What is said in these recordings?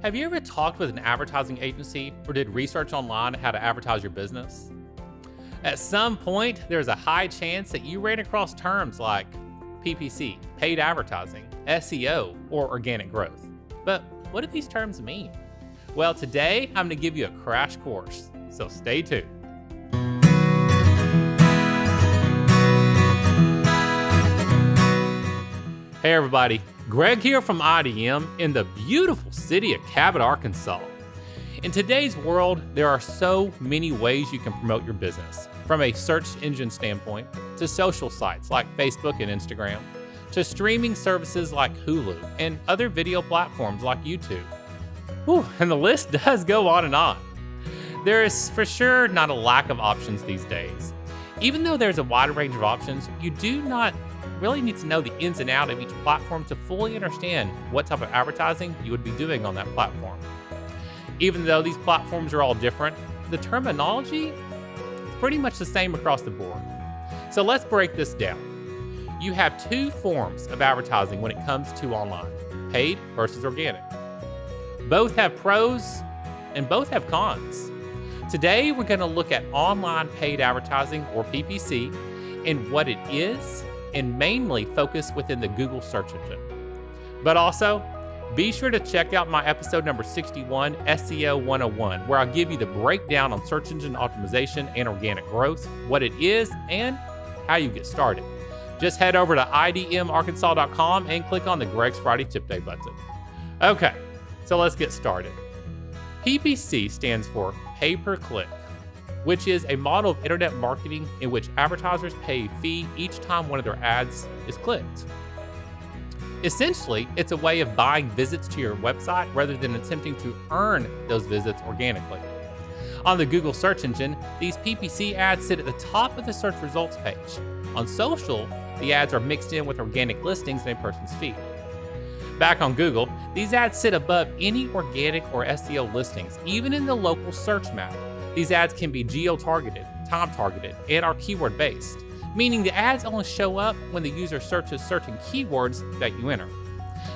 Have you ever talked with an advertising agency or did research online on how to advertise your business? At some point, there's a high chance that you ran across terms like PPC, paid advertising, SEO, or organic growth. But what do these terms mean? Well, today I'm going to give you a crash course, so stay tuned. Hey everybody, Greg here from IDM in the beautiful city of Cabot, Arkansas. In today's world, there are so many ways you can promote your business, from a search engine standpoint, to social sites like Facebook and Instagram, to streaming services like Hulu, and other video platforms like YouTube. Whew, and the list does go on and on. There is for sure not a lack of options these days. Even though there's a wide range of options, you do not really need to know the ins and outs of each platform to fully understand what type of advertising you would be doing on that platform. Even though these platforms are all different, the terminology is pretty much the same across the board. So let's break this down. You have two forms of advertising when it comes to online, paid versus organic. Both have pros and both have cons. Today, we're going to look at online paid advertising, or PPC, and what it is, and mainly focus within the Google search engine. But also, be sure to check out my episode number 61, SEO 101, where I'll give you the breakdown on search engine optimization and organic growth, what it is, and how you get started. Just head over to idmarkansas.com and click on the Greg's Friday Tip Day button. Okay, so let's get started. PPC stands for pay-per-click, which is a model of internet marketing in which advertisers pay a fee each time one of their ads is clicked. Essentially, it's a way of buying visits to your website rather than attempting to earn those visits organically. On the Google search engine, these PPC ads sit at the top of the search results page. On social, the ads are mixed in with organic listings in a person's feed. Back on Google, these ads sit above any organic or SEO listings, even in the local search map. These ads can be geo-targeted, time-targeted, and are keyword-based, meaning the ads only show up when the user searches certain keywords that you enter.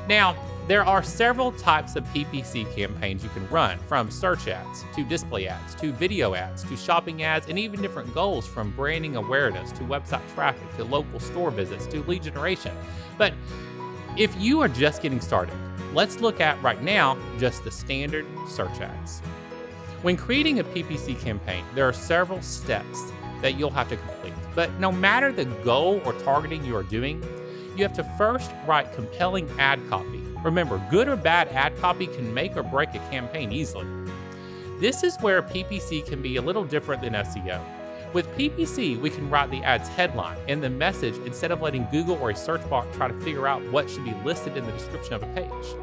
Now, there are several types of PPC campaigns you can run, from search ads, to display ads, to video ads, to shopping ads, and even different goals, from branding awareness, to website traffic, to local store visits, to lead generation. But if you are just getting started, let's look at right now just the standard search ads. When creating a PPC campaign, there are several steps that you'll have to complete. But no matter the goal or targeting you are doing, you have to first write compelling ad copy. Remember, good or bad ad copy can make or break a campaign easily. This is where PPC can be a little different than SEO. With PPC, we can write the ad's headline and the message instead of letting Google or a search box try to figure out what should be listed in the description of a page.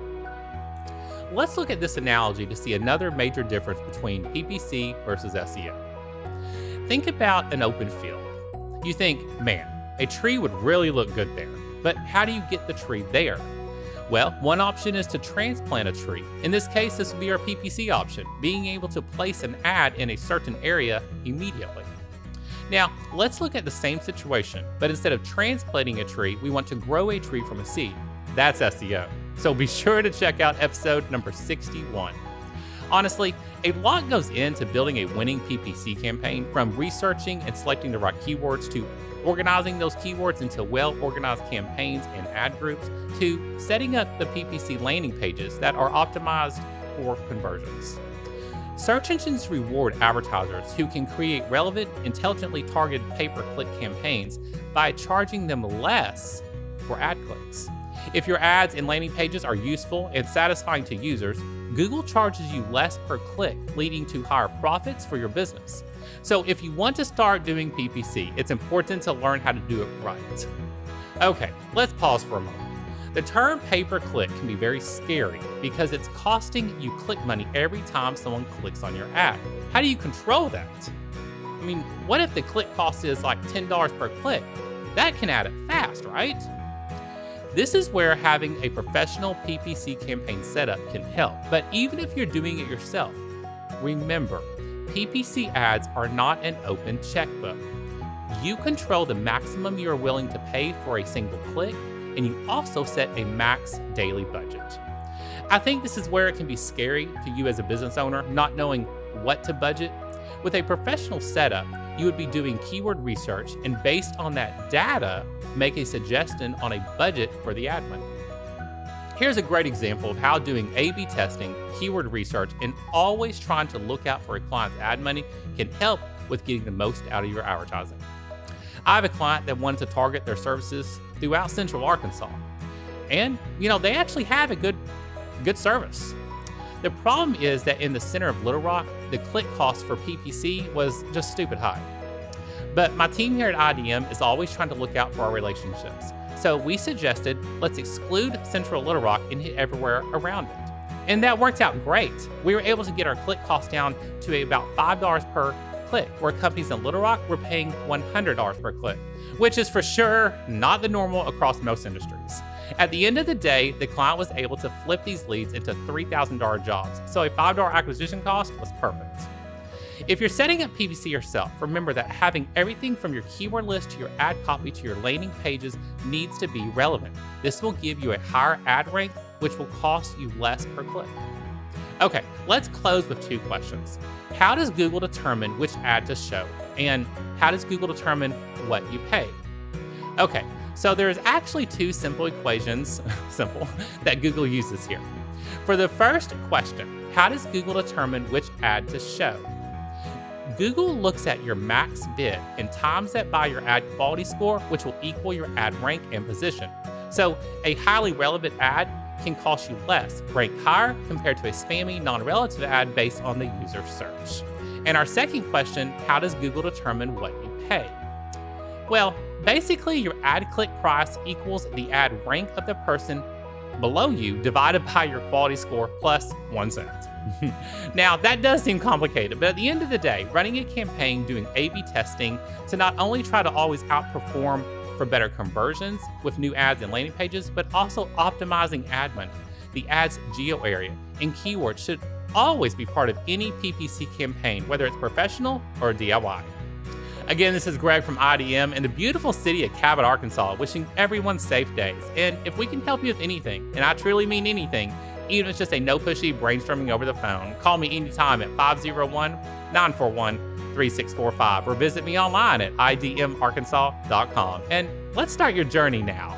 Let's look at this analogy to see another major difference between PPC versus SEO. Think about an open field. You think, man, a tree would really look good there, but how do you get the tree there? Well, one option is to transplant a tree. In this case, this would be our PPC option, being able to place an ad in a certain area immediately. Now, let's look at the same situation, but instead of transplanting a tree, we want to grow a tree from a seed. That's SEO. So be sure to check out episode number 61. Honestly, a lot goes into building a winning PPC campaign, from researching and selecting the right keywords, to organizing those keywords into well-organized campaigns and ad groups, to setting up the PPC landing pages that are optimized for conversions. Search engines reward advertisers who can create relevant, intelligently targeted pay-per-click campaigns by charging them less for ad clicks. If your ads and landing pages are useful and satisfying to users, Google charges you less per click, leading to higher profits for your business. So if you want to start doing PPC, it's important to learn how to do it right. Okay, let's pause for a moment. The term pay-per-click can be very scary because it's costing you click money every time someone clicks on your ad. How do you control that? I mean, what if the click cost is like $10 per click? That can add up fast, right? This is where having a professional PPC campaign setup can help. But even if you're doing it yourself, remember, PPC ads are not an open checkbook. You control the maximum you are willing to pay for a single click, and you also set a max daily budget. I think this is where it can be scary to you as a business owner, not knowing what to budget. With a professional setup, you would be doing keyword research and based on that data, make a suggestion on a budget for the ad money. Here's a great example of how doing A/B testing, keyword research, and always trying to look out for a client's ad money can help with getting the most out of your advertising. I have a client that wanted to target their services throughout Central Arkansas. And, they actually have a good service. The problem is that in the center of Little Rock, the click cost for PPC was just stupid high. But my team here at IDM is always trying to look out for our relationships. So we suggested, let's exclude Central Little Rock and hit everywhere around it. And that worked out great. We were able to get our click cost down to about $5 per click, where companies in Little Rock were paying $100 per click, which is for sure not the normal across most industries. At the end of the day, the client was able to flip these leads into $3,000 jobs, so a $5 acquisition cost was perfect. If you're setting up PPC yourself, remember that having everything from your keyword list to your ad copy to your landing pages needs to be relevant. This will give you a higher ad rank, which will cost you less per click. Okay, let's close with 2 questions. How does Google determine which ad to show? And how does Google determine what you pay? Okay, so there's actually 2 simple equations, that Google uses here. For the first question, how does Google determine which ad to show? Google looks at your max bid and times that by your ad quality score, which will equal your ad rank and position. So a highly relevant ad can cost you less, rank higher compared to a spammy, non-relative ad based on the user search. And our second question, how does Google determine what you pay? Well, basically your ad click price equals the ad rank of the person below you divided by your quality score plus 1 cent. Now, that does seem complicated, but at the end of the day, running a campaign doing A/B testing to not only try to always outperform for better conversions with new ads and landing pages, but also optimizing ad money, the ad's geo area, and keywords should always be part of any PPC campaign, whether it's professional or DIY. Again, this is Greg from IDM in the beautiful city of Cabot, Arkansas, wishing everyone safe days. And if we can help you with anything, and I truly mean anything, even if it's just a no pushy brainstorming over the phone, call me anytime at 501-941-3645 or visit me online at idmarkansas.com. And let's start your journey now.